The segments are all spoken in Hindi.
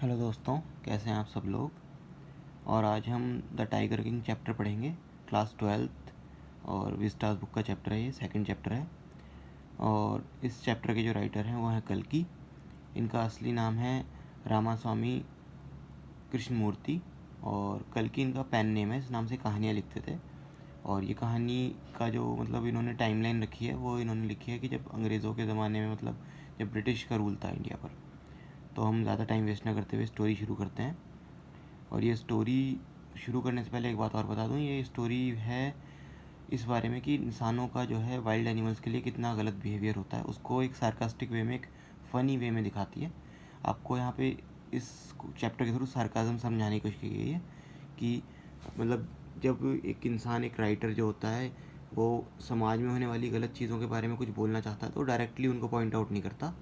हेलो दोस्तों, कैसे हैं आप सब लोग। और आज हम द टाइगर किंग चैप्टर पढ़ेंगे, क्लास 12th और विस्टास बुक का चैप्टर है। ये सेकंड चैप्टर है और इस चैप्टर के जो राइटर हैं वो हैं कल्कि। इनका असली नाम है रामास्वामी कृष्णमूर्ति और कल्कि इनका पेन नेम है। इस नाम से कहानियाँ लिखते थे और ये कहानी का जो मतलब इन्होंने टाइमलाइन रखी है वो इन्होंने लिखी है कि जब अंग्रेज़ों के ज़माने में, मतलब जब ब्रिटिश का रूल था इंडिया पर। तो हम ज़्यादा टाइम वेस्ट ना करते हुए स्टोरी शुरू करते हैं। और ये स्टोरी शुरू करने से पहले एक बात और बता दूं, ये स्टोरी है इस बारे में कि इंसानों का जो है वाइल्ड एनिमल्स के लिए कितना गलत बिहेवियर होता है, उसको एक सार्कास्टिक वे में, एक फ़नी वे में दिखाती है। आपको यहाँ पे इस चैप्टर के थ्रू सार्काज़म समझाने की कोशिश की गई है कि मतलब जब एक इंसान, एक राइटर जो होता है, वो समाज में होने वाली गलत चीज़ों के बारे में कुछ बोलना चाहता है तो डायरेक्टली उनको पॉइंट आउट नहीं करता,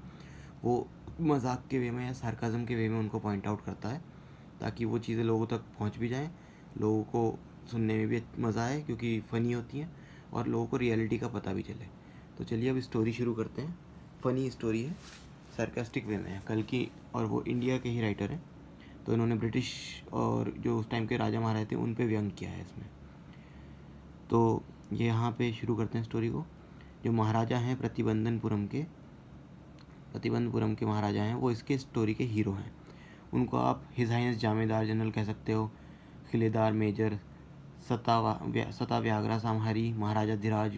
वो मजाक के वे में या सार्काज़म के वे में उनको पॉइंट आउट करता है ताकि वो चीज़ें लोगों तक पहुंच भी जाएं, लोगों को सुनने में भी मज़ा आए क्योंकि फ़नी होती हैं और लोगों को रियलिटी का पता भी चले। तो चलिए अब स्टोरी शुरू करते हैं। फ़नी स्टोरी है, सार्कास्टिक वे में है। कल्कि और वो इंडिया के ही राइटर हैं, तो इन्होंने ब्रिटिश और जो उस टाइम के राजा महाराजा थे उन पे व्यंग किया है इसमें। तो ये यहाँ पे शुरू करते हैं स्टोरी को। जो महाराजा हैं प्रतिबंधपुरम के महाराजा हैं, वो इसके स्टोरी के हीरो हैं। उनको आप हिज हाइनेस जामेदार जनरल कह सकते हो, खिलेदार मेजर, सता व्याघ्रा सामहारी, महाराजा धीराज,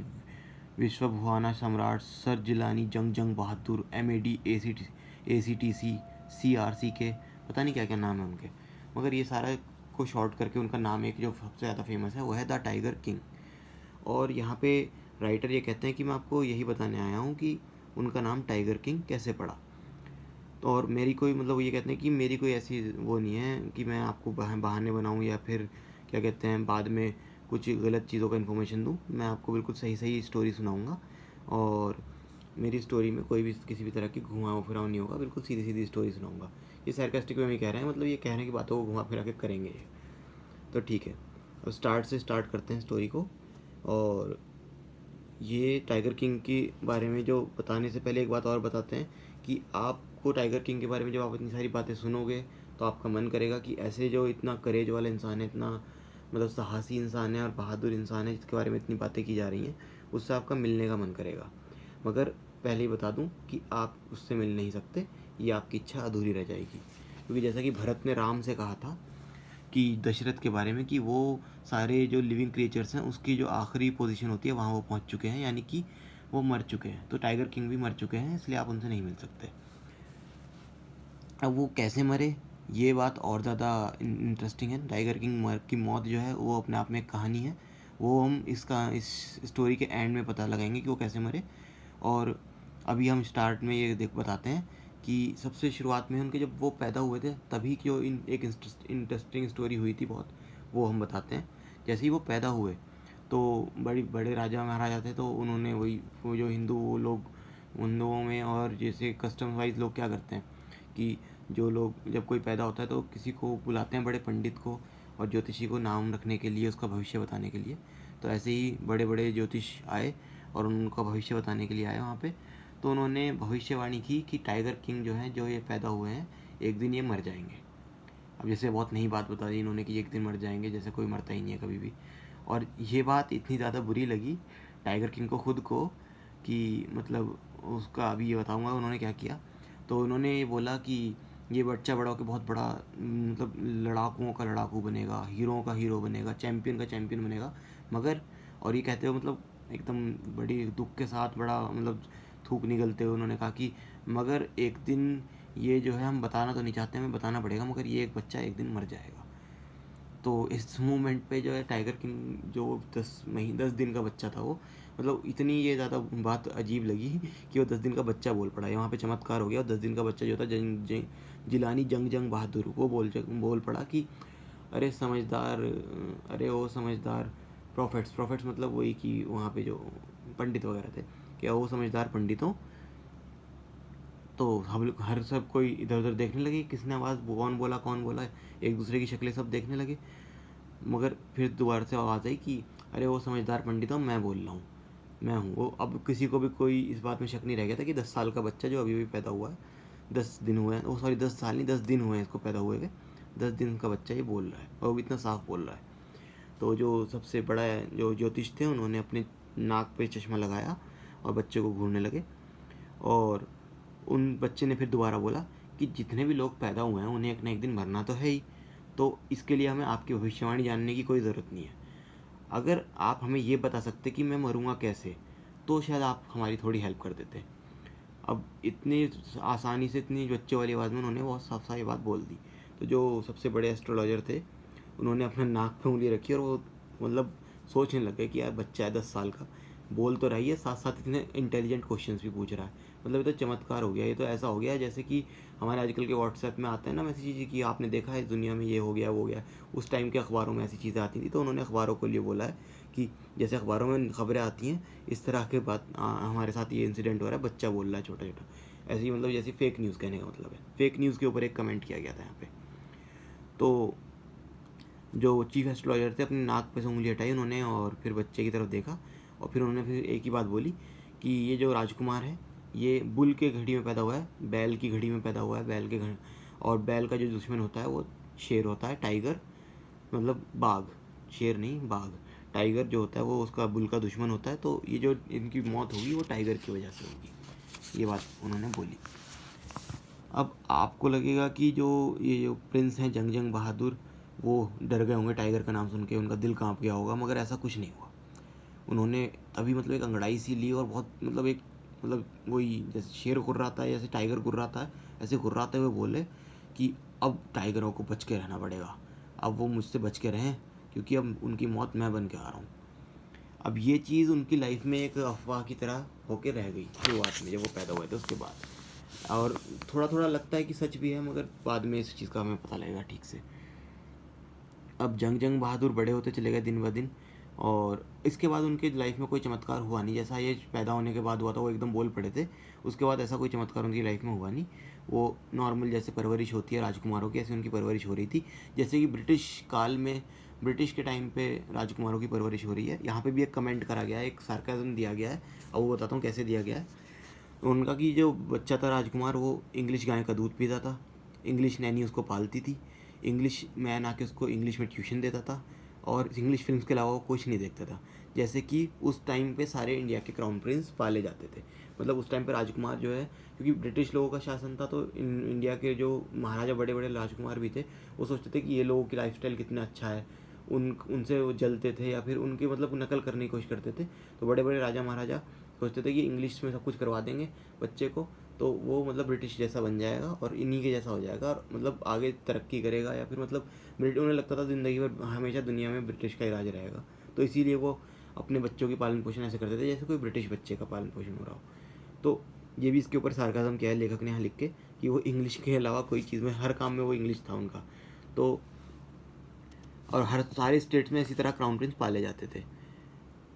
विश्वभुआना सम्राट, सर जिलानी जंग जंग बहादुर, MAD, ACTC, CRC के पता नहीं क्या क्या नाम है उनके, मगर ये सारा को शॉर्ट करके उनका नाम एक जो सबसे ज़्यादा फेमस है वो है द टाइगर किंग। और यहाँ पे राइटर ये कहते हैं कि मैं आपको यही बताने आया हूँ कि उनका नाम टाइगर किंग कैसे पड़ा। तो और मेरी कोई मतलब ये कहते हैं कि मेरी कोई ऐसी वो नहीं है कि मैं आपको बहाने बनाऊँ या फिर क्या कहते हैं बाद में कुछ गलत चीज़ों का इन्फॉर्मेशन दूँ। मैं आपको बिल्कुल सही सही स्टोरी सुनाऊँगा और मेरी स्टोरी में कोई भी किसी भी तरह की घुमाव फिराव नहीं होगा, बिल्कुल सीधी सीधी स्टोरी सुनाऊँगा। ये सार्कास्टिक वे में कह रहे हैं, मतलब ये कहने की बातों को घुमा फिरा के करेंगे ये। तो ठीक है, अब स्टार्ट करते हैं स्टोरी को। और ये टाइगर किंग के बारे में जो बताने से पहले एक बात और बताते हैं कि आपको टाइगर किंग के बारे में जब आप इतनी सारी बातें सुनोगे तो आपका मन करेगा कि ऐसे जो इतना करेज वाला इंसान है, इतना मतलब साहसी इंसान है और बहादुर इंसान है जिसके बारे में इतनी बातें की जा रही हैं, उससे आपका मिलने का मन करेगा। मगर पहले ही बता दूं कि आप उससे मिल नहीं सकते, ये आपकी इच्छा अधूरी रह जाएगी। क्योंकि जैसा कि भरत ने राम से कहा था कि दशरथ के बारे में कि वो सारे जो लिविंग क्रिएचर्स हैं उसकी जो आखिरी पोजीशन होती है वहाँ वो पहुँच चुके हैं, यानी कि वो मर चुके हैं। तो टाइगर किंग भी मर चुके हैं, इसलिए आप उनसे नहीं मिल सकते। अब वो कैसे मरे, ये बात और ज़्यादा इंटरेस्टिंग है। टाइगर किंग की मौत जो है वो अपने आप में एक कहानी है, वो हम इस स्टोरी के एंड में पता लगाएंगे कि वो कैसे मरे। और अभी हम स्टार्ट में ये बताते हैं कि सबसे शुरुआत में उनके जब वो पैदा हुए थे तभी की जो एक इंटरेस्टिंग स्टोरी हुई थी बहुत, वो हम बताते हैं। जैसे ही वो पैदा हुए तो बड़ी बड़े राजा महाराजा थे, तो उन्होंने वही वो जो हिंदुओं में और जैसे कस्टम वाइज लोग क्या करते हैं कि जो लोग जब कोई पैदा होता है तो किसी को बुलाते हैं, बड़े पंडित को और ज्योतिषी को, नाम रखने के लिए, उसका भविष्य बताने के लिए। तो ऐसे ही बड़े बड़े ज्योतिष आए और उनका भविष्य बताने के लिए आए वहाँ पे। तो उन्होंने भविष्यवाणी की कि टाइगर किंग जो है, जो ये पैदा हुए हैं, एक दिन ये मर जाएंगे। अब जैसे बहुत नई बात बता दी इन्होंने कि एक दिन मर जाएंगे, जैसे कोई मरता ही नहीं है कभी भी। और ये बात इतनी ज़्यादा बुरी लगी टाइगर किंग को खुद को कि मतलब उसका अभी ये बताऊंगा उन्होंने क्या किया। तो उन्होंने ये बोला कि ये बच्चा बड़ा होकर बहुत बड़ा मतलब लड़ाकुओं का लड़ाकू बनेगा, हीरों का हीरो बनेगा, चैम्पियन का चैम्पियन बनेगा। मगर और ये कहते हुए मतलब एकदम बड़ी दुख के साथ बड़ा मतलब थूक निकलते हुए उन्होंने कहा कि मगर एक दिन ये जो है हम बताना तो नहीं चाहते, हमें बताना पड़ेगा, मगर ये एक बच्चा एक दिन मर जाएगा। तो इस मूवमेंट पे जो है टाइगर किंग जो 10 दिन का बच्चा था, वो मतलब इतनी ये ज़्यादा बात अजीब लगी कि वो 10 दिन का बच्चा बोल पड़ा है। वहाँ पे चमत्कार हो गया और 10 दिन का बच्चा जो था जिलानी जंग जंग बहादुर, वो बोल पड़ा कि अरे समझदार, अरे वो समझदार प्रॉफिट्स मतलब वही कि वहाँ पे जो पंडित वगैरह थे, क्या वो समझदार पंडितों। तो हम लोग हर सब कोई इधर उधर देखने लगे, किसने आवाज़ कौन बोला, एक दूसरे की शक्लें सब देखने लगे। मगर फिर दोबारा से आवाज़ आई कि अरे वो समझदार पंडित हूँ, मैं बोल रहा हूँ, मैं हूँ वो। अब किसी को भी कोई इस बात में शक नहीं रह गया था कि 10 साल का बच्चा जो अभी अभी पैदा हुआ है 10 दिन हुए हैं, ओ सॉरी 10 साल नहीं 10 दिन हुए हैं इसको पैदा हुए हुए, 10 दिन का बच्चा ये बोल रहा है और वो भी इतना साफ बोल रहा है। तो जो सबसे बड़ा जो ज्योतिष थे उन्होंने अपने नाक पे चश्मा लगाया और बच्चे को घूरने लगे, और उन बच्चे ने फिर दोबारा बोला कि जितने भी लोग पैदा हुए हैं उन्हें एक ना एक दिन मरना तो है ही, तो इसके लिए हमें आपकी भविष्यवाणी जानने की कोई ज़रूरत नहीं है। अगर आप हमें ये बता सकते कि मैं मरूँगा कैसे, तो शायद आप हमारी थोड़ी हेल्प कर देते। अब इतनी आसानी से इतनी बच्चे वाली आवाज़ में उन्होंने बहुत साफ साफ ये बात बोल दी। तो जो सबसे बड़े एस्ट्रोलॉजर थे उन्होंने अपने नाक पे उंगली रखी और वो मतलब सोचने लगे कि यार बच्चा है 10 साल का, बोल तो रही है, साथ साथ इतने इंटेलिजेंट क्वेश्चंस भी पूछ रहा है, मतलब ये तो चमत्कार हो गया। ये तो ऐसा हो गया जैसे कि हमारे आजकल के व्हाट्सएप में आते हैं ना मैसेज कि आपने देखा है इस दुनिया में ये हो गया वो हो गया। उस टाइम के अखबारों में ऐसी चीज़ें आती थी, तो उन्होंने अखबारों को लिए बोला है कि जैसे अखबारों में खबरें आती हैं इस तरह के बात हमारे साथ ये इंसिडेंट हो रहा है, बच्चा बोल रहा है छोटा छोटा, ऐसी मतलब जैसी फेक न्यूज़ कहने का मतलब है। फेक न्यूज़ के ऊपर एक कमेंट किया गया था यहाँ पे। तो जो चीफ एस्ट्रोलॉजर थे अपनी नाक पे से उंगली हटाई उन्होंने और फिर बच्चे की तरफ देखा, और फिर उन्होंने फिर एक ही बात बोली कि ये जो राजकुमार है ये बुल के घड़ी में पैदा हुआ है, बैल की घड़ी में पैदा हुआ है, बैल के घड़ी, और बैल का जो दुश्मन होता है वो शेर होता है, टाइगर, मतलब बाघ, शेर नहीं बाघ। टाइगर जो होता है वो उसका बुल का दुश्मन होता है, तो ये जो इनकी मौत होगी वो टाइगर की वजह से होगी, ये बात उन्होंने बोली। अब आपको लगेगा कि जो ये जो प्रिंस हैं जंग बहादुर वो डर गए होंगे टाइगर का नाम सुन के, उनका दिल कांप गया होगा, मगर ऐसा कुछ नहीं हुआ। उन्होंने तभी मतलब एक अंगड़ाई सी ली और बहुत मतलब एक मतलब वही जैसे शेर गुर्राता है जैसे टाइगर गुर्राता है, ऐसे गुर्राते हुए बोले कि अब टाइगरों को बच के रहना पड़ेगा, अब वो मुझसे बच के रहें क्योंकि अब उनकी मौत मैं बन के आ रहा हूँ। अब ये चीज़ उनकी लाइफ में एक अफवाह की तरह होके रह गई शुरुआत में जब वो पैदा हुए थे उसके बाद, और थोड़ा थोड़ा लगता है कि सच भी है, मगर बाद में इस चीज़ का हमें पता लगेगा ठीक से। अब जंग बहादुर बड़े होते चले गए दिन ब दिन, और इसके बाद उनके लाइफ में कोई चमत्कार हुआ नहीं, जैसा ये पैदा होने के बाद हुआ था वो एकदम बोल पड़े थे, उसके बाद ऐसा कोई चमत्कार उनकी लाइफ में हुआ नहीं। वो नॉर्मल जैसे परवरिश होती है राजकुमारों की ऐसे उनकी परवरिश हो रही थी, जैसे कि ब्रिटिश काल में ब्रिटिश के टाइम पे राजकुमारों की परवरिश हो रही है। यहाँ पे भी एक कमेंट करा गया है, एक सार्काज्म दिया गया है, अब वो बताता हूँ कैसे दिया गया है। उनका कि जो बच्चा था राजकुमार वो इंग्लिश गाय का दूध पीता था, इंग्लिश नैनी उसको पालती थी, इंग्लिश मैन आके उसको इंग्लिश में ट्यूशन देता था, और इंग्लिश फिल्म्स के अलावा वो कुछ नहीं देखता था। जैसे कि उस टाइम पे सारे इंडिया के क्राउन प्रिंस पाले जाते थे, मतलब उस टाइम पे राजकुमार जो है क्योंकि ब्रिटिश लोगों का शासन था, तो इंडिया के जो महाराजा बड़े बड़े राजकुमार भी थे वो सोचते थे कि ये लोगों की लाइफस्टाइल कितना अच्छा है, उनसे वो जलते थे या फिर उनके मतलब नकल करने की कोशिश करते थे। तो बड़े बड़े राजा महाराजा सोचते थे कि इंग्लिश में सब कुछ करवा देंगे बच्चे को, तो वो मतलब ब्रिटिश जैसा बन जाएगा और इन्हीं के जैसा हो जाएगा और मतलब आगे तरक्की करेगा, या फिर मतलब उन्हें लगता था ज़िंदगी भर हमेशा दुनिया में ब्रिटिश का ही राज रहेगा। तो इसीलिए वो अपने बच्चों की पालन पोषण ऐसे करते थे जैसे कोई ब्रिटिश बच्चे का पालन पोषण हो रहा हो। तो ये भी इसके ऊपर सार्काज्म किया है लेखक ने यहाँ लिख के कि वो इंग्लिश के अलावा कोई चीज़ में हर काम में वो इंग्लिश था उनका। तो और हर सारे स्टेट्स में इसी तरह क्राउन प्रिंस पाले जाते थे।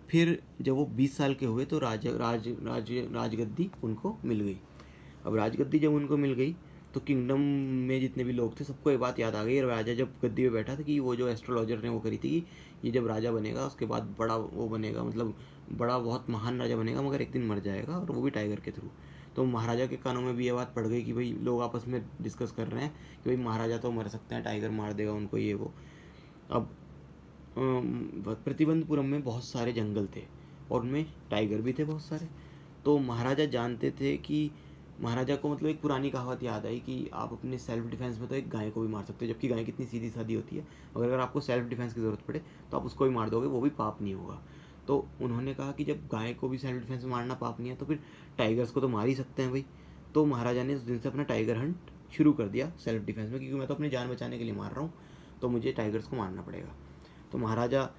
फिर जब वो 20 साल के हुए तो राजगद्दी उनको मिल गई। अब राजगद्दी जब उनको मिल गई तो किंगडम में जितने भी लोग थे सबको ये बात याद आ गई, और राजा जब गद्दी पे बैठा था कि वो जो एस्ट्रोलॉजर ने वो करी थी कि ये जब राजा बनेगा उसके बाद बड़ा वो बनेगा, मतलब बड़ा बहुत महान राजा बनेगा, मगर एक दिन मर जाएगा और वो भी टाइगर के थ्रू। तो महाराजा के कानों में भी ये बात पड़ गई कि भाई लोग आपस में डिस्कस कर रहे हैं कि भाई महाराजा तो मर सकते हैं, टाइगर मार देगा उनको ये वो। अब प्रतिबंधपुरम में बहुत सारे जंगल थे और उनमें टाइगर भी थे बहुत सारे। तो महाराजा जानते थे कि महाराजा को मतलब एक पुरानी कहावत याद आई कि आप अपने सेल्फ डिफेंस में तो एक गाय को भी मार सकते हो, जबकि गाय कितनी सीधी सादी होती है, मगर अगर आपको सेल्फ डिफेंस की ज़रूरत पड़े तो आप उसको भी मार दोगे, वो भी पाप नहीं होगा। तो उन्होंने कहा कि जब गाय को भी सेल्फ डिफेंस में मारना पाप नहीं है तो फिर टाइगर्स को तो मार ही सकते हैं भाई। तो महाराजा ने उस दिन से अपना टाइगर हंट शुरू कर दिया सेल्फ डिफेंस में, क्योंकि मैं तो अपनी जान बचाने के लिए मार रहा हूँ, तो मुझे टाइगर्स को मारना पड़ेगा। तो महाराजा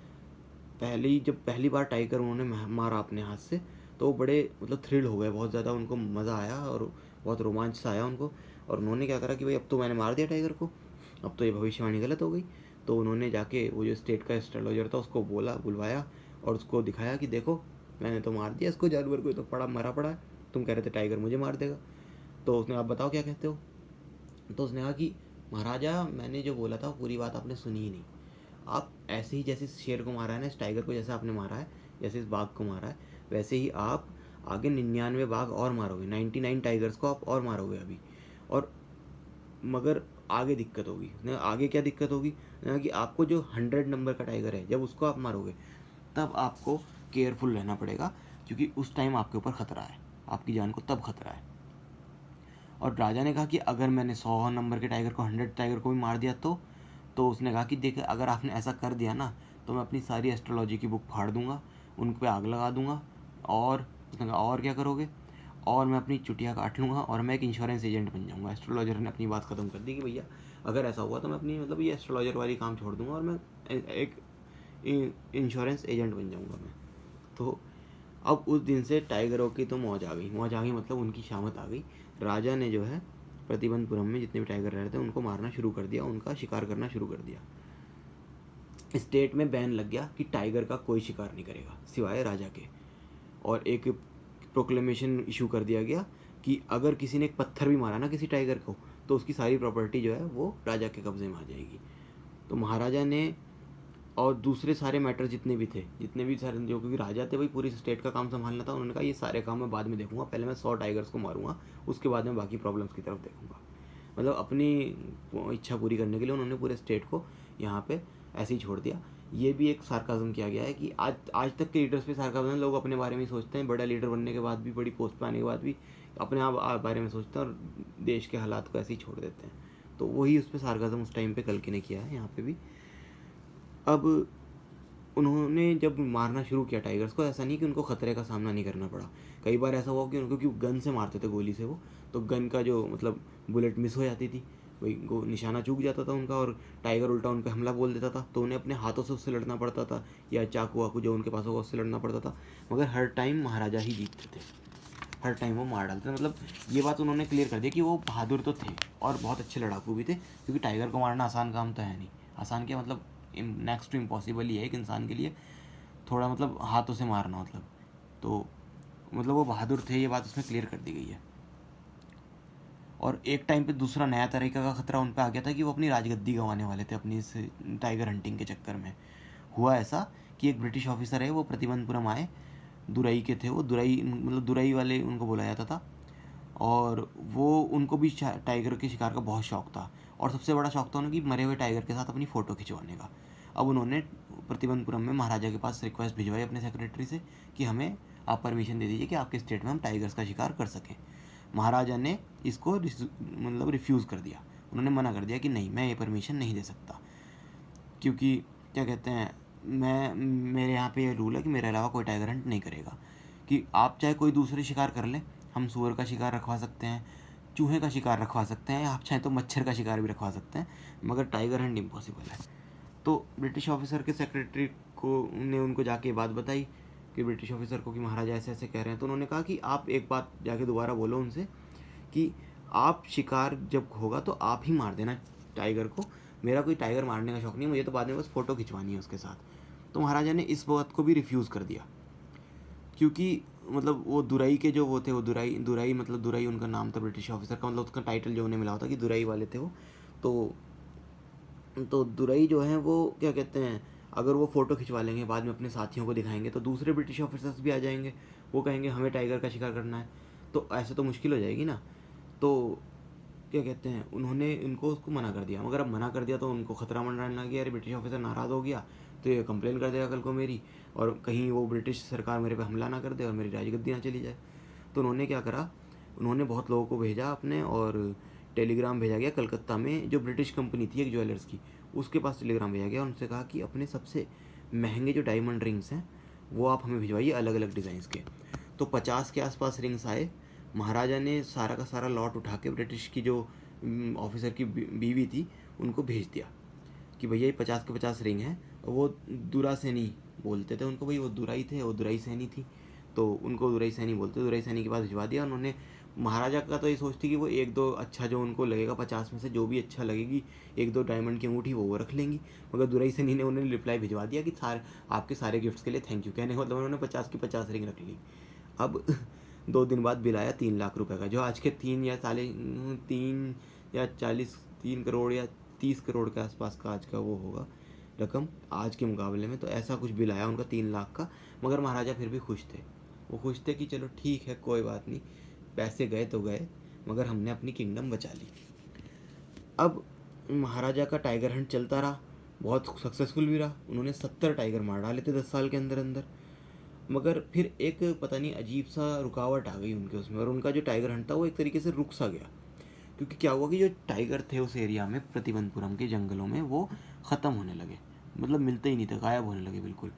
जब पहली बार टाइगर उन्होंने मारा अपने हाथ से तो वो बड़े मतलब थ्रिल हो गए, बहुत ज़्यादा उनको मज़ा आया और बहुत रोमांच सा आया उनको। और उन्होंने क्या करा कि भाई अब तो मैंने मार दिया टाइगर को, अब तो ये भविष्यवाणी गलत हो गई। तो उन्होंने जाके वो जो स्टेट का एस्ट्रोलॉजर था उसको बुलवाया और उसको दिखाया कि देखो मैंने तो मार दिया इसको, जानवर को तो पड़ा मरा पड़ा है, तुम कह रहे थे टाइगर मुझे मार देगा। तो उसने आप बताओ क्या कहते हो। तो उसने कहा कि महाराजा मैंने जो बोला था पूरी बात आपने सुनी ही नहीं, आप ऐसे ही जैसे इस शेर को मारा है ना, इस टाइगर को जैसे आपने मारा है, जैसे इस बाघ को मारा है, वैसे ही आप आगे 99 बाघ और मारोगे, 99 टाइगर्स को आप और मारोगे अभी। और मगर आगे दिक्कत होगी ना, आगे क्या दिक्कत होगी ना, कि आपको जो 100 नंबर का टाइगर है जब उसको आप मारोगे तब आपको केयरफुल रहना पड़ेगा, क्योंकि उस टाइम आपके ऊपर ख़तरा है, आपकी जान को तब खतरा है। और राजा ने कहा कि अगर मैंने 100 नंबर के टाइगर को 100 टाइगर को भी मार दिया तो उसने कहा कि देखिए अगर आपने ऐसा कर दिया ना तो मैं अपनी सारी एस्ट्रोलॉजी की बुक फाड़ दूंगा, उन पर आग लगा दूंगा, और उसने कहा और क्या करोगे, और मैं अपनी चुटिया काट लूँगा और मैं एक इंश्योरेंस एजेंट बन जाऊँगा। एस्ट्रोलॉजर ने अपनी बात ख़त्म कर दी कि भैया अगर ऐसा हुआ तो मैं अपनी मतलब ये एस्ट्रोलॉजर वाली काम छोड़ दूँगा और मैं एक इंश्योरेंस एजेंट बन जाऊँगा मैं। तो अब उस दिन से टाइगरों की तो मौज आ गई, मौज आ गई मतलब उनकी शामत आ गई। राजा ने जो है प्रतिबंधपुरम में जितने भी टाइगर रह रहे थे उनको मारना शुरू कर दिया, उनका शिकार करना शुरू कर दिया। स्टेट में बैन लग गया कि टाइगर का कोई शिकार नहीं करेगा सिवाय राजा के, और एक प्रोक्लेमेशन इशू कर दिया गया कि अगर किसी ने एक पत्थर भी मारा ना किसी टाइगर को तो उसकी सारी प्रॉपर्टी जो है वो राजा के कब्जे में आ जाएगी। तो महाराजा ने और दूसरे सारे मैटर जितने भी सारे जो, क्योंकि राजा थे भाई पूरी स्टेट का काम संभालना था, उन्होंने कहा ये सारे काम मैं बाद में देखूंगा, पहले मैं 100 टाइगर्स को मारूंगा, उसके बाद मैं बाकी प्रॉब्लम्स की तरफ देखूंगा। मतलब अपनी इच्छा पूरी करने के लिए उन्होंने पूरे स्टेट को यहाँ पे ऐसे ही छोड़ दिया। ये भी एक सार्काज्म किया गया है कि आज तक के लीडर्स पे सार्काज्म, लोग अपने बारे में सोचते हैं, बड़ा लीडर बनने के बाद भी, बड़ी पोस्ट पे आने के बाद भी अपने आप बारे में सोचते हैं और देश के हालात को ऐसे ही छोड़ देते हैं। तो वही उस पर सार्काज्म उस टाइम पे कल्कि ने किया है यहाँ पे भी। अब उन्होंने जब मारना शुरू किया टाइगर्स को, ऐसा नहीं कि उनको ख़तरे का सामना नहीं करना पड़ा। कई बार ऐसा हुआ कि उनको, क्योंकि गन से मारते थे गोली से वो, तो गन का जो मतलब बुलेट मिस हो जाती थी, वही निशाना चूक जाता था उनका और टाइगर उल्टा उन पर हमला बोल देता था, तो उन्हें अपने हाथों से उससे लड़ना पड़ता था या चाकू वाकू जो उनके पास होगा उससे लड़ना पड़ता था। मगर हर टाइम महाराजा ही जीतते थे, हर टाइम वो मार डालते थे। मतलब ये बात उन्होंने क्लियर कर दिया कि वो बहादुर तो थे और बहुत अच्छे लड़ाकू भी थे, क्योंकि टाइगर को मारना आसान काम तो है नहीं। आसान क्या मतलब नेक्स्ट टू इम्पॉसिबल ही है एक इंसान के लिए, थोड़ा मतलब हाथों से मारना मतलब। तो मतलब वो बहादुर थे, ये बात उसमें क्लियर कर दी गई है। और एक टाइम पे दूसरा नया तरीका का ख़तरा उन पर आ गया था कि वो अपनी राजगद्दी गंवाने वाले थे अपनी इस टाइगर हंटिंग के चक्कर में। हुआ ऐसा कि एक ब्रिटिश ऑफिसर है, वो प्रतिबंधपुरम आए, दुरई के थे वो, दुरई मतलब दुरई वाले उनको बोला जाता था, और वो उनको भी टाइगर के शिकार का बहुत शौक़ था, और सबसे बड़ा शौक़ था उन्हें कि मरे हुए टाइगर के साथ अपनी फ़ोटो खिंचवाने का। अब उन्होंने प्रतिबंधपुरम में महाराजा के पास रिक्वेस्ट भिजवाई अपने सेक्रेटरी से कि हमें आप परमिशन दे दीजिए कि आपके स्टेट में हम टाइगर्स का शिकार कर सकें। महाराजा ने इसको मतलब रिफ्यूज़ कर दिया, उन्होंने मना कर दिया कि नहीं, मैं ये परमिशन नहीं दे सकता, क्योंकि क्या कहते हैं, मेरे यहाँ पे ये रूल है कि मेरे अलावा कोई टाइगर हंट नहीं करेगा। कि आप चाहे कोई दूसरे शिकार कर लें, हम सूअर का शिकार रखवा सकते हैं, चूहे का शिकार रखवा सकते हैं, आप चाहें तो मच्छर का शिकार भी रखवा सकते हैं, मगर टाइगर हंट इम्पॉसिबल है। तो ब्रिटिश ऑफिसर के सेक्रेटरी को ने उनको जाके बात बताई कि ब्रिटिश ऑफिसर को कि महाराजा ऐसे ऐसे कह रहे हैं। तो उन्होंने कहा कि आप एक बात जाके दोबारा बोलो उनसे कि आप शिकार जब होगा तो आप ही मार देना टाइगर को, मेरा कोई टाइगर मारने का शौक़ नहीं, मुझे तो बाद में बस फ़ोटो खिंचवानी है उसके साथ। तो महाराजा ने इस बात को भी रिफ्यूज़ कर दिया, क्योंकि मतलब वो दुरई के जो वो थे, वो दुरई मतलब दुरई उनका नाम था ब्रिटिश ऑफिसर का, मतलब उसका टाइटल जो उन्हें मिला होता कि दुरई वाले थे वो। तो दुरई जो हैं वो क्या कहते हैं, अगर वो फ़ोटो खिंचवा लेंगे बाद में अपने साथियों को दिखाएंगे तो दूसरे ब्रिटिश ऑफिसर्स भी आ जाएंगे, वो कहेंगे हमें टाइगर का शिकार करना है, तो ऐसे तो मुश्किल हो जाएगी ना। तो क्या कहते हैं, उन्होंने उनको उसको मना कर दिया। मगर अब मना कर दिया तो उनको ख़तरा मंडराने लग गया, अरे ब्रिटिश ऑफिसर नाराज़ हो गया तो ये कंप्लेन कर देगा कल को मेरी, और कहीं वो ब्रिटिश सरकार मेरे पे हमला ना कर दे और मेरी राजगद्दी ना चली जाए। तो उन्होंने क्या करा, उन्होंने बहुत लोगों को भेजा अपने, और टेलीग्राम भेजा गया कलकत्ता में जो ब्रिटिश कंपनी थी एक ज्वेलर्स की, उसके पास टेलीग्राम भेजा गया, उनसे कहा कि अपने सबसे महंगे जो डायमंड रिंग्स हैं वो आप हमें भिजवाइए अलग अलग डिज़ाइंस के। तो 50 के आसपास रिंग्स आए। महाराजा ने सारा का सारा लॉट उठा के ब्रिटिश की जो ऑफिसर की बीवी थी उनको भेज दिया कि भैया ये 50 के 50 रिंग हैं। वो दुरा सैनी बोलते थे उनको, भाई वो दुराई थे, वो दुराई सैनी थी, तो उनको दुराई सैनी बोलते, दुराई सैनी के पास भिजवा दिया उन्होंने। महाराजा का तो ये सोचती कि वो एक दो अच्छा जो उनको लगेगा 50 में से जो भी अच्छा लगेगी, एक दो डायमंड की अंगूठी वो रख लेंगी। मगर दुराई सैनी ने उन्हें रिप्लाई भिजवा दिया कि सारे आपके सारे गिफ्ट्स के लिए थैंक यू, कहने का मतलब उन्होंने 50 की 50 रिंग रख ली। अब 2 दिन बाद बिल आया 3 लाख रुपए का, जो आज के 3 करोड़ या 30 करोड़ के आसपास का आज का वो होगा रकम आज के मुकाबले में। तो ऐसा कुछ बिल आया उनका 3 लाख का। मगर महाराजा फिर भी खुश थे, वो खुश थे कि चलो ठीक है कोई बात नहीं, पैसे गए तो गए, मगर हमने अपनी किंगडम बचा ली। अब महाराजा का टाइगर हंट चलता रहा, बहुत सक्सेसफुल भी रहा। उन्होंने 70 टाइगर मार डाले थे 10 साल के अंदर अंदर। मगर फिर एक पता नहीं अजीब सा रुकावट आ गई उनके उसमें, और उनका जो टाइगर हंट था वो एक तरीके से रुक सा गया। क्योंकि क्या हुआ कि जो टाइगर थे उस एरिया में, प्रतिबंधपुरम के जंगलों में, वो ख़त्म होने लगे, मतलब मिलते ही नहीं थे, गायब होने लगे बिल्कुल।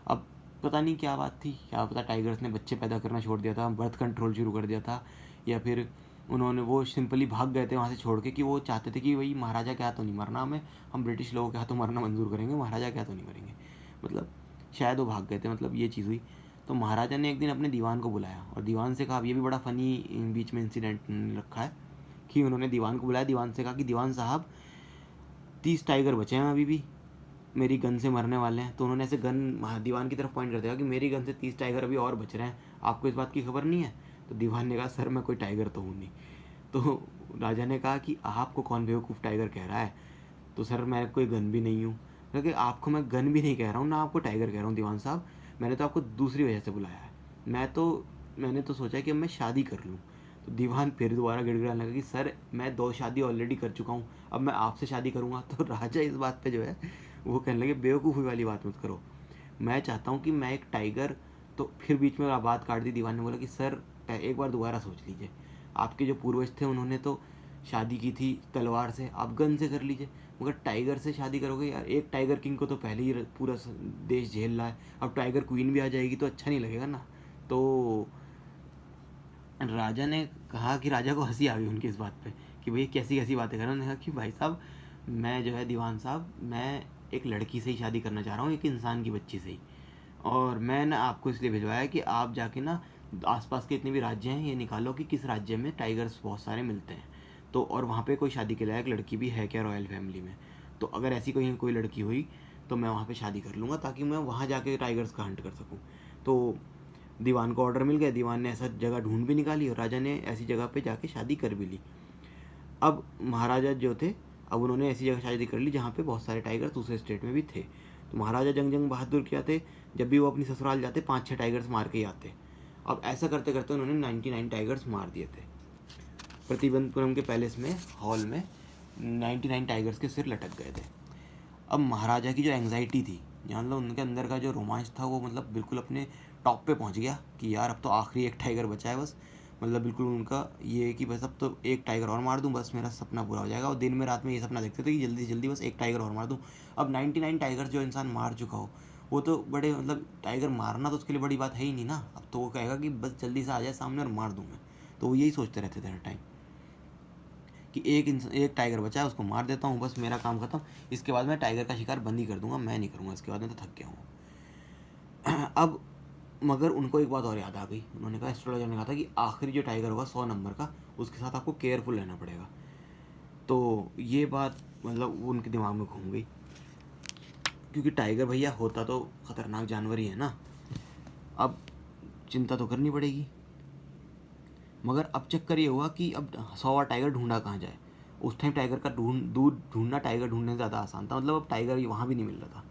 अब पता नहीं क्या बात थी, क्या पता टाइगर्स ने बच्चे पैदा करना छोड़ दिया था, बर्थ कंट्रोल शुरू कर दिया था, या फिर उन्होंने वो सिंपली भाग गए थे वहाँ से छोड़ के, कि वो चाहते थे कि भाई महाराजा क्या तो नहीं मरना हमें, हम ब्रिटिश लोगों के हाथों मरना मंजूर करेंगे, महाराजा क्या तो नहीं मरेंगे, मतलब शायद वो भाग गए थे, मतलब ये चीज़ हुई। तो महाराजा ने एक दिन अपने दीवान को बुलाया और दीवान से कहा, अब ये भी बड़ा फ़नी बीच में इंसिडेंट रखा है, कि उन्होंने दीवान को बुलाया, दीवान से कहा कि दीवान साहब 30 टाइगर बचे हैं अभी भी, मेरी गन से मरने वाले हैं। तो उन्होंने ऐसे गन दीवान की तरफ पॉइंट कर दिया कि मेरी गन से 30 टाइगर अभी और बच रहे हैं, आपको इस बात की खबर नहीं है? तो दीवान ने कहा, सर मैं कोई टाइगर तो हूँ नहीं। तो राजा ने कहा कि आपको कौन बेवकूफ़ टाइगर कह रहा है? तो सर मैं कोई गन भी नहीं हूँ। क्योंकि आपको मैं गन भी नहीं कह रहा हूँ, ना आपको टाइगर कह रहा हूँ दीवान साहब, मैंने तो आपको दूसरी वजह से बुलाया है। मैंने तो सोचा कि अब मैं शादी कर लूँ। तो दीवान फिर दोबारा गिड़गिड़ाने लगा कि सर मैं 2 शादी ऑलरेडी कर चुका हूँ, अब मैं आपसे शादी करूँगा? तो राजा इस बात पे जो है वो कहने लगे, बेवकूफ़ी वाली बात मत करो, मैं चाहता हूँ कि मैं एक टाइगर। तो फिर बीच में बात काट दी दीवान ने, बोला कि सर एक बार दोबारा सोच लीजिए, आपके जो पूर्वज थे उन्होंने तो शादी की थी तलवार से, आप गन से कर लीजिए, मगर टाइगर से शादी करोगे यार? एक टाइगर किंग को तो पहले ही पूरा देश झेल रहा है, अब टाइगर क्वीन भी आ जाएगी तो अच्छा नहीं लगेगा ना। तो राजा ने कहा कि राजा को हंसी आ गई उनकी इस बात पे कि भाई कैसी कैसी बातें कर रहे हैं। उन्होंने कहा कि भाई साहब मैं जो है दीवान साहब, मैं एक लड़की से ही शादी करना चाह रहा हूँ, एक इंसान की बच्ची से ही, और मैंने आपको इसलिए भिजवाया कि आप जाके ना आसपास के इतने भी राज्य हैं ये निकालो कि किस राज्य में टाइगर्स बहुत सारे मिलते हैं, तो और वहाँ पे कोई शादी के लायक लड़की भी है क्या रॉयल फैमिली में, तो अगर ऐसी कोई कोई लड़की हुई तो मैं वहाँ पे शादी कर लूँगा, ताकि मैं वहाँ जाके टाइगर्स का हंट कर सकूँ। तो दीवान को ऑर्डर मिल गया, दीवान ने ऐसा जगह ढूंढ भी निकाली और राजा ने ऐसी जगह पे जाके शादी कर भी ली। अब महाराजा जो थे, अब उन्होंने ऐसी जगह शादी कर ली जहाँ पे बहुत सारे टाइगर दूसरे स्टेट में भी थे। तो महाराजा जंग जंग बहादुर क्या थे, जब भी वो अपनी ससुराल जाते 5-6 टाइगर्स मार के ही आते। अब ऐसा करते करते उन्होंने 99 टाइगर्स मार दिए थे। प्रतिबंधपुरम के पैलेस में हॉल में 99 टाइगर्स के सिर लटक गए थे। अब महाराजा की जो एंग्जाइटी थी, जान लो उनके अंदर का जो रोमांच था वो मतलब बिल्कुल अपने टॉप पे पहुंच गया कि यार अब तो आखिरी एक टाइगर बचा है बस, मतलब बिल्कुल उनका ये कि बस अब तो एक टाइगर और मार दूं, बस मेरा सपना पूरा हो जाएगा। और दिन में रात में ये सपना देखते थे कि जल्दी जल्दी बस एक टाइगर और मार दूं। अब 99 टाइगर्स जो इंसान मार चुका हो वो तो बड़े, मतलब टाइगर मारना तो उसके लिए बड़ी बात है ही नहीं ना, अब तो वो कहेगा कि बस जल्दी से आ जाए सामने और मार दूँ मैं। तो वो यही सोचते रहते थे हर टाइम कि एक टाइगर बचा है, उसको मार देता हूँ, बस मेरा काम खत्म, इसके बाद मैं टाइगर का शिकार बंद ही कर दूंगा, मैं नहीं करूँगा इसके बाद, मैं तो थक गया हूँ। अब मगर उनको एक बात और याद आ गई, उन्होंने कहा, एस्ट्रोलॉजर ने कहा था कि आखिरी जो टाइगर होगा 100 नंबर का, उसके साथ आपको केयरफुल रहना पड़ेगा। तो ये बात मतलब वो उनके दिमाग में घूम गई, क्योंकि टाइगर भैया होता तो ख़तरनाक जानवर ही है ना, अब चिंता तो करनी पड़ेगी। मगर अब चक्कर ये हुआ कि अब 100 टाइगर ढूंढा कहाँ जाए। उस टाइम टाइगर का दूध ढूंढना टाइगर ढूंढने से ज़्यादा आसान था, मतलब अब टाइगर वहाँ भी नहीं मिल रहा था।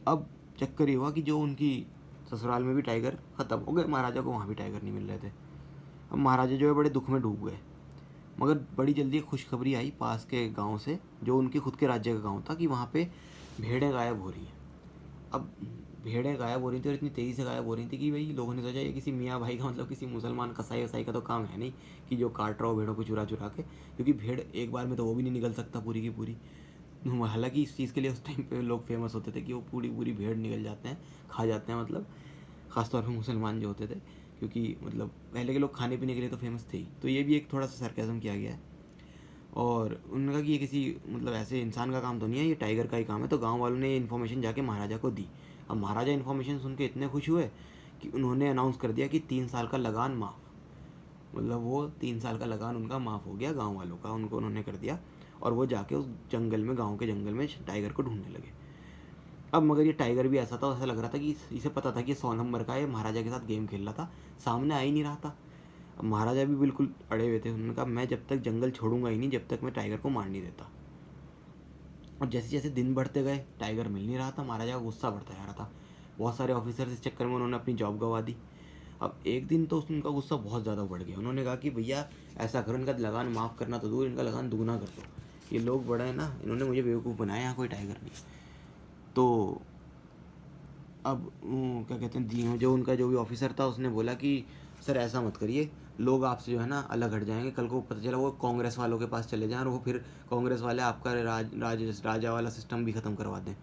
अब चक्कर ये हुआ कि जो उनकी ससुराल में भी टाइगर ख़त्म हो गए, महाराजा को वहाँ भी टाइगर नहीं मिल रहे थे। अब महाराजा जो है बड़े दुख में डूब गए। मगर बड़ी जल्दी एक खुशखबरी आई पास के गांव से, जो उनके खुद के राज्य का गांव था, कि वहाँ पे भेड़ें गायब हो रही हैं। अब भेड़ें गायब हो रही थी और इतनी तेज़ी से गायब हो रही थी कि भाई लोगों ने सोचा ये किसी मियाँ भाई का, मतलब किसी मुसलमान कसाई वसाई का तो काम है नहीं कि जो काट रहा हो भेड़ों को चुरा चुरा के, क्योंकि भेड़ एक बार में तो वो भी नहीं निकल सकता पूरी की पूरी। हालांकि इस चीज़ के लिए उस टाइम पे लोग फेमस होते थे कि वो पूरी पूरी भेड़ निकल जाते हैं, खा जाते हैं, मतलब ख़ासतौर पे मुसलमान जो होते थे, क्योंकि मतलब पहले के लोग खाने पीने के लिए तो फेमस थे ही। तो ये भी एक थोड़ा सा सरकाज़म किया गया है। और उन्होंने कहा कि ये किसी मतलब ऐसे इंसान का काम तो नहीं है, ये टाइगर का ही काम है। तो गांव वालों ने ये इन्फॉर्मेशन जाके महाराजा को दी। अब महाराजा इन्फॉर्मेशन सुन के इतने खुश हुए कि उन्होंने अनाउंस कर दिया कि 3 साल का लगान माफ़, मतलब वो 3 साल का लगान उनका माफ़ हो गया गाँव वालों का, उनको उन्होंने कर दिया। और वो जाके उस जंगल में, गाँव के जंगल में टाइगर को ढूंढने लगे। अब मगर ये टाइगर भी ऐसा था, ऐसा लग रहा था कि इसे पता था कि 100 नंबर का ये महाराजा के साथ गेम खेल रहा था, सामने आ ही नहीं रहा था। अब महाराजा भी बिल्कुल अड़े हुए थे, उन्होंने कहा मैं जब तक जंगल छोड़ूंगा ही नहीं जब तक मैं टाइगर को मार नहीं देता। और जैसे जैसे दिन बढ़ते गए टाइगर मिल नहीं रहा था, महाराजा का गुस्सा बढ़ता जा रहा था। बहुत सारे ऑफिसर्स इस चक्कर में उन्होंने अपनी जॉब गंवा दी। अब एक दिन तो उनका गुस्सा बहुत ज़्यादा बढ़ गया। उन्होंने कहा कि भैया ऐसा करो, इनका लगान माफ़ करना तो दूर, इनका लगान दुगना कर दो। ये लोग बड़ा है ना, इन्होंने मुझे बेवकूफ़ बनाया, यहाँ कोई टाइगर नहीं। तो अब क्या कहते हैं, जो उनका जो भी ऑफिसर था उसने बोला कि सर ऐसा मत करिए, लोग आपसे जो है ना अलग हट जाएंगे, कल को पता चला वो कांग्रेस वालों के पास चले जाएं और वो फिर कांग्रेस वाले आपका राजा वाला सिस्टम भी ख़त्म करवा दें,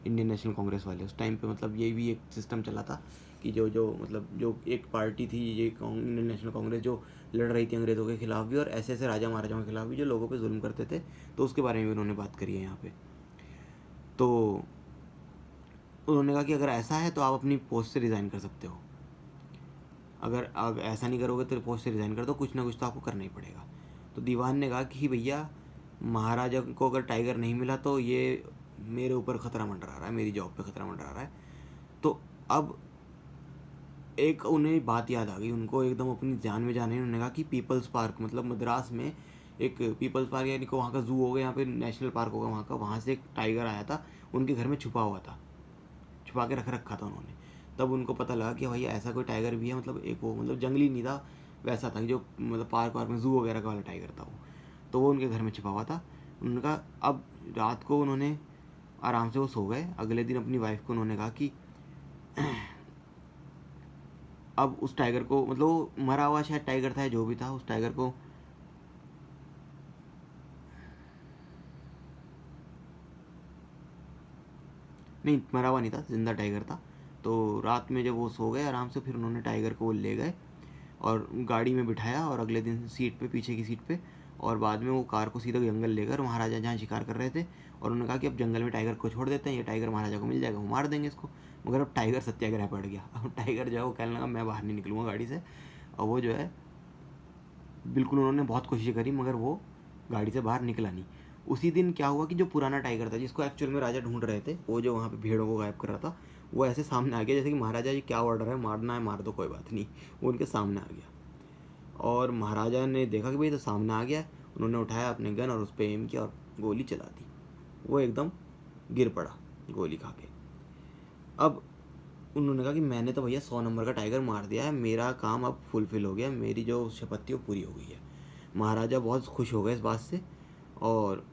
इंडियन नेशनल कांग्रेस वाले। उस टाइम पे मतलब ये भी एक सिस्टम चला था कि जो मतलब जो एक पार्टी थी ये इंडियन नेशनल कांग्रेस, जो लड़ रही थी अंग्रेज़ों के खिलाफ भी और ऐसे ऐसे राजा महाराजाओं के खिलाफ भी जो लोगों पे जुल्म करते थे, तो उसके बारे में भी उन्होंने बात करी है यहाँ पे। तो उन्होंने कहा कि अगर ऐसा है तो आप अपनी पोस्ट से रिज़ाइन कर सकते हो, अगर ऐसा नहीं करोगे तो पोस्ट से रिज़ाइन कर दो, कुछ ना कुछ तो आपको करना ही पड़ेगा। तो दीवान ने कहा कि भैया महाराजा को अगर टाइगर नहीं मिला तो ये मेरे ऊपर ख़तरा मंडरा रहा है, मेरी जॉब पे ख़तरा मंडरा रहा है। तो अब एक उन्हें बात याद आ गई, उनको एकदम अपनी जान में जाने, उन्होंने कहा कि पीपल्स पार्क, मतलब मद्रास में एक पीपल्स पार्क, यानी कि वहाँ का जू होगा, यहाँ पे नेशनल पार्क होगा वहाँ का, वहाँ से एक टाइगर आया था, उनके घर में छुपा हुआ था, छुपा के रख रखा था उन्होंने। तब उनको पता लगा कि भैया ऐसा कोई टाइगर भी है, मतलब एक वो मतलब जंगली नहीं था, वैसा था जो मतलब पार्क में जू वगैरह का वाला टाइगर था वो। तो वो उनके घर में छिपा हुआ था। उन्होंने कहा, अब रात को उन्होंने आराम से वो सो गए। अगले दिन अपनी वाइफ को उन्होंने कहा कि अब उस टाइगर को, मतलब वो मरा हुआ शायद टाइगर था, जो भी था, उस टाइगर को नहीं, मरा हुआ नहीं था, जिंदा टाइगर था। तो रात में जब वो सो गए आराम से, फिर उन्होंने टाइगर को ले गए और गाड़ी में बिठाया और अगले दिन सीट पे, पीछे की सीट पे, और बाद में वो कार को सीधा जंगल लेकर महाराजा जहाँ शिकार कर रहे थे, और उन्होंने कहा कि अब जंगल में टाइगर को छोड़ देते हैं, ये टाइगर महाराजा को मिल जाएगा, वो मार देंगे इसको। मगर अब टाइगर सत्याग्रह पड़ गया। अब टाइगर जो है वो कहने लगा मैं बाहर नहीं निकलूँगा गाड़ी से, और वो जो है बिल्कुल, उन्होंने बहुत कोशिश करी मगर वो गाड़ी से बाहर निकला नहीं। उसी दिन क्या हुआ कि जो पुराना टाइगर था, जिसको एक्चुअल में राजा ढूंढ रहे थे, वो जो वहाँ पे भेड़ों को गायब कर रहा था, वो ऐसे सामने आ गया जैसे कि महाराजा ये क्या ऑर्डर है, मारना है मार दो, कोई बात नहीं। वो उनके सामने आ गया और महाराजा ने देखा कि भाई तो सामने आ गया, उन्होंने उठाया अपने गन और उस पर एम किया और गोली चला दी। वो एकदम गिर पड़ा गोली खा के। अब उन्होंने कहा कि मैंने तो भैया 100 नंबर का टाइगर मार दिया है, मेरा काम अब फुलफिल हो गया, मेरी जो शपथ थी वो पूरी हो गई है। महाराजा बहुत खुश हो गए इस बात से, और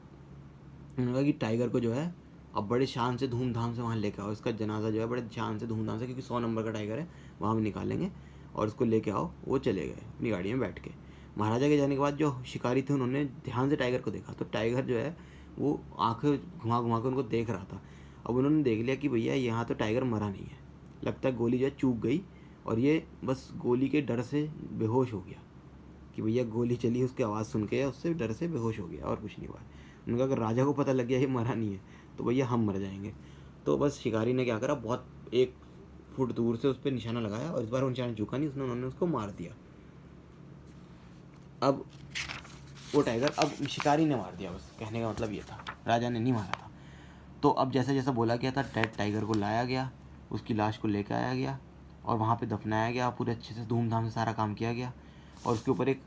उन्होंने कहा कि टाइगर को जो है अब बड़े शान से धूमधाम से वहाँ लेके आओ, इसका जनाजा जो है बड़े शान से धूमधाम से, क्योंकि 100 नंबर का टाइगर है, वहाँ में निकालेंगे और उसको लेके आओ। वो चले गए अपनी गाड़ी में बैठ के। महाराजा के जाने के बाद जो शिकारी थे उन्होंने ध्यान से टाइगर को देखा, तो टाइगर जो है वो आँखें घुमा घुमा कर उनको देख रहा था। अब उन्होंने देख लिया कि भैया यहाँ तो टाइगर मरा नहीं है, लगता है गोली जो है चूक गई, और ये बस गोली के डर से बेहोश हो गया, कि भैया गोली चली उसकी आवाज़ सुन के, उससे डर से बेहोश हो गया और कुछ नहीं हुआ। उनका अगर राजा को पता लग गया ये मरा नहीं है तो भैया हम मर जाएंगे। तो बस शिकारी ने क्या करा, बहुत 1 फुट दूर से उस पर निशाना लगाया और इस बार वो निशाना झुका नहीं, उन्होंने उसको मार दिया। अब वो टाइगर, अब शिकारी ने मार दिया, बस कहने का मतलब ये था, राजा ने नहीं मारा था। तो अब जैसा जैसा बोला गया था, डेड टाइगर को लाया गया, उसकी लाश को लेकर आया गया और वहाँ पे दफनाया गया, पूरे अच्छे से धूमधाम से सारा काम किया गया, और उसके ऊपर एक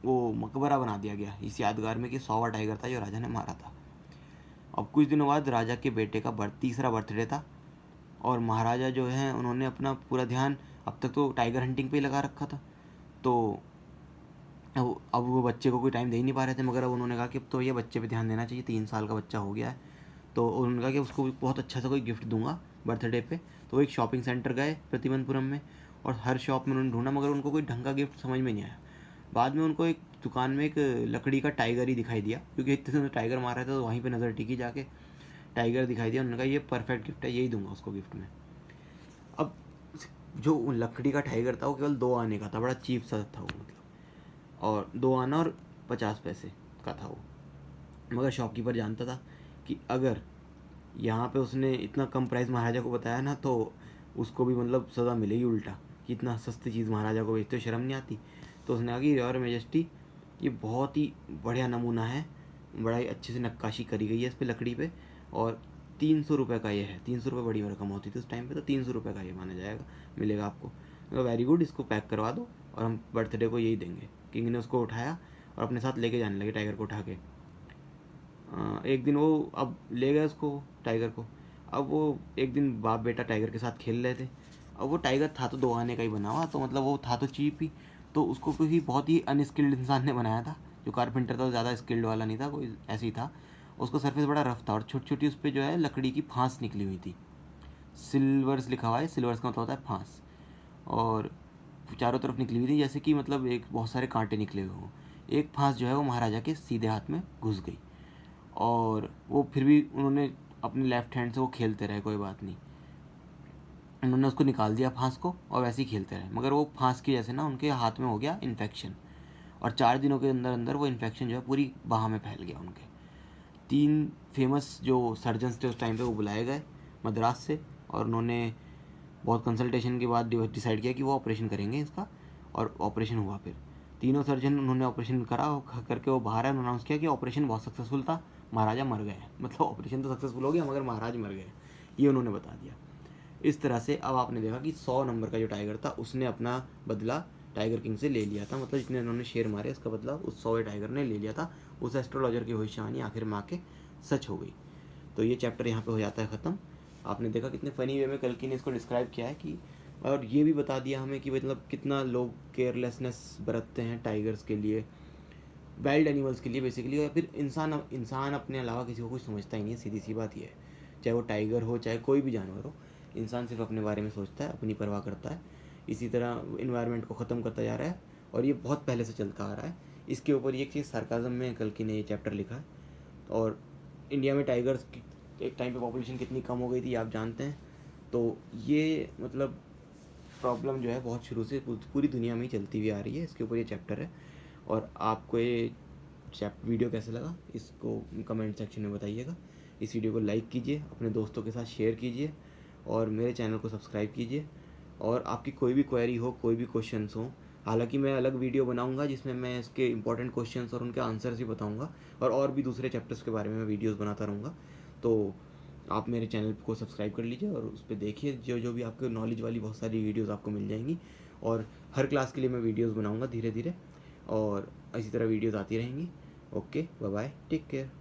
वो मकबरा बना दिया गया इस यादगार में कि 100वां टाइगर था जो राजा ने मारा था। अब कुछ दिनों बाद राजा के बेटे का तीसरा बर्थडे था, और महाराजा जो है उन्होंने अपना पूरा ध्यान, अब तक तो टाइगर हंटिंग पे ही लगा रखा था, तो अब वो बच्चे को कोई टाइम दे ही नहीं पा रहे थे, मगर अब उन्होंने कहा कि अब तो ये बच्चे पे ध्यान देना चाहिए, 3 साल का बच्चा हो गया है। तो उन्होंने कहा कि उसको बहुत अच्छा सा कोई गिफ्ट दूंगा बर्थडे पे। तो वो एक शॉपिंग सेंटर गए प्रतिबंधपुरम में, और हर शॉप में उन्होंने ढूंढा मगर उनको कोई ढंग का गिफ्ट समझ में नहीं आया। बाद में उनको एक दुकान में एक लकड़ी का टाइगर ही दिखाई दिया, क्योंकि इतने दिनों टाइगर मार रहे थे तो वहीं पे नज़र टिकी जाके, टाइगर दिखाई दिया। उन्होंने कहा ये परफेक्ट गिफ्ट है, यही दूंगा उसको गिफ्ट में। अब जो लकड़ी का टाइगर था वो केवल 2 आने का था, बड़ा चीप सा था वो, मतलब, और 2 आना और 50 पैसे का था वो। मगर शॉपकीपर जानता था कि अगर यहाँ पे उसने इतना कम प्राइस महाराजा को बताया ना, तो उसको भी मतलब सज़ा मिलेगी उल्टा, कि इतना सस्ती चीज़ महाराजा को बेचते हो, शर्म नहीं आती। तो उसने कहा कि योर मेजेस्टी, ये बहुत ही बढ़िया नमूना है, बड़ा ही अच्छे से नक्काशी करी गई है इस पर लकड़ी पे, और 300 रुपये का ये है। 300 रुपये बड़ी रकम होती थी उस टाइम पे, तो 300 रुपये का ये माना जाएगा, मिलेगा आपको। वेरी गुड, इसको पैक करवा दो और हम बर्थडे को यही देंगे। किंग ने उसको उठाया और अपने साथ लेके जाने लगे टाइगर को उठा के। एक दिन वो अब ले गए उसको, टाइगर को। अब वो एक दिन बाप बेटा टाइगर के साथ खेल रहे थे, अब वो टाइगर था तो 2 आने का ही बना हुआ, तो मतलब वो था तो चीप ही, तो उसको कोई बहुत ही अनस्किल्ड इंसान ने बनाया था। जो कारपेंटर था वो ज़्यादा स्किल्ड वाला नहीं था, कोई ऐसे ही था। उसको सरफेस बड़ा रफ था और छोटी छोटी उस पर जो है लकड़ी की फांस निकली हुई थी। सिल्वर्स लिखा हुआ है, सिल्वर्स का मतलब होता है फांस, और चारों तरफ निकली हुई थी जैसे कि मतलब एक बहुत सारे कांटे निकले हुए हों। एक फांस जो है वो महाराजा के सीधे हाथ में घुस गई, और वो फिर भी उन्होंने अपने लेफ्ट हैंड से वो खेलते रहे, कोई बात नहीं, उन्होंने उसको निकाल दिया फांस को और वैसे ही खेलते रहे। मगर वो फांस की वजह से ना उनके हाथ में हो गया इन्फेक्शन, और 4 दिनों के अंदर अंदर वो इन्फेक्शन जो है पूरी बाह में फैल गया उनके। 3 फेमस जो सर्जन्स थे उस टाइम पे वो बुलाए गए मद्रास से, और उन्होंने बहुत कंसल्टेशन के बाद डिसाइड किया कि वो ऑपरेशन करेंगे इसका, और ऑपरेशन हुआ। फिर तीनों सर्जन उन्होंने ऑपरेशन करा, करके वो बाहर है, उन्होंने अनाउंस किया कि ऑपरेशन बहुत सक्सेसफुल था, महाराजा मर गए। मतलब ऑपरेशन तो सक्सेसफुल हो गया मगर महाराज मर गए, ये उन्होंने बता दिया। इस तरह से अब आपने देखा कि 100 नंबर का जो टाइगर था उसने अपना बदला टाइगर किंग से ले लिया था, मतलब जितने उन्होंने शेर मारे उसका बदला उस 100वें टाइगर ने ले लिया था। उस एस्ट्रोलॉजर की भविष्यवाणी आखिर में आके सच हो गई। तो ये चैप्टर यहाँ पे हो जाता है ख़त्म। आपने देखा कितने फ़नी वे में कल्कि ने इसको डिस्क्राइब किया है कि, और ये भी बता दिया हमें कि मतलब कितना लोग केयरलेसनेस बरतते हैं टाइगर्स के लिए, वाइल्ड एनिमल्स के लिए बेसिकली। और फिर इंसान अपने अलावा किसी को कुछ समझता ही नहीं है, सीधी सी बात ये है। चाहे वो टाइगर हो चाहे कोई भी जानवर हो, इंसान सिर्फ अपने बारे में सोचता है, अपनी परवाह करता है। इसी तरह इन्वायरमेंट को ख़त्म करता जा रहा है, और ये बहुत पहले से चलता आ रहा है। इसके ऊपर ये चीज़ सार्काज़म में कल्कि ने ये चैप्टर लिखा है। और इंडिया में टाइगर्स की एक टाइम पे पॉपुलेशन कितनी कम हो गई थी आप जानते हैं। तो ये मतलब प्रॉब्लम जो है बहुत शुरू से पूरी दुनिया में ही चलती हुई आ रही है। इसके ऊपर ये चैप्टर है। और आपको ये वीडियो कैसा लगा इसको कमेंट सेक्शन में बताइएगा। इस वीडियो को लाइक कीजिए, अपने दोस्तों के साथ शेयर कीजिए, और मेरे चैनल को सब्सक्राइब कीजिए। और आपकी कोई भी क्वेरी हो, कोई भी क्वेश्चंस हो, हालांकि मैं अलग वीडियो बनाऊंगा जिसमें मैं इसके इंपॉर्टेंट क्वेश्चंस और उनके आंसर्स भी बताऊंगा, और भी दूसरे चैप्टर्स के बारे में मैं वीडियोस बनाता रहूँगा। तो आप मेरे चैनल को सब्सक्राइब कर लीजिए और उस पर देखिए, जो जो भी आपके नॉलेज वाली बहुत सारी वीडियोस आपको मिल जाएंगी। और हर क्लास के लिए मैं वीडियोस बनाऊंगा धीरे धीरे, और इसी तरह वीडियोस आती रहेंगी। Okay, bye bye, take care.